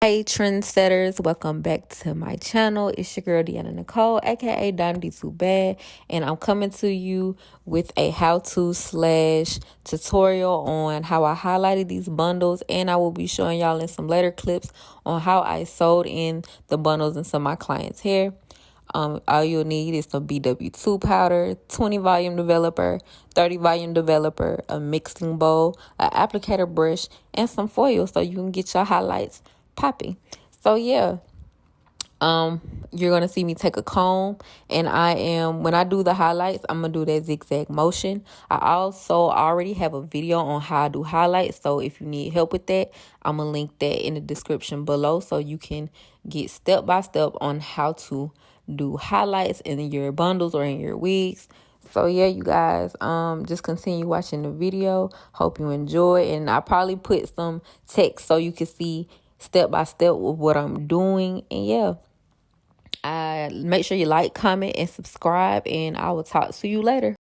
Hey trendsetters, welcome back to my channel. It's your girl Deanna Nicole, aka Donnie Too Bad, and I'm coming to you with a how-to slash tutorial on how I highlighted these bundles, and I will be showing y'all in some later clips on how I sewed in the bundles into my clients' hair. All you'll need is some BW2 powder, 20 volume developer, 30 volume developer, a mixing bowl, an applicator brush, and some foil so you can get your highlights popping. So yeah, you're gonna see me take a comb, and when I do the highlights, I'm gonna do that zigzag motion. I also already have a video on how I do highlights, so if you need help with that, I'm gonna link that in the description below so you can get step by step on how to do highlights in your bundles or in your wigs. So yeah, you guys, just continue watching the video. Hope you enjoy, and I probably put some text so you can see step by step with what I'm doing. And yeah, make sure you like, comment, and subscribe, and I will talk to you later.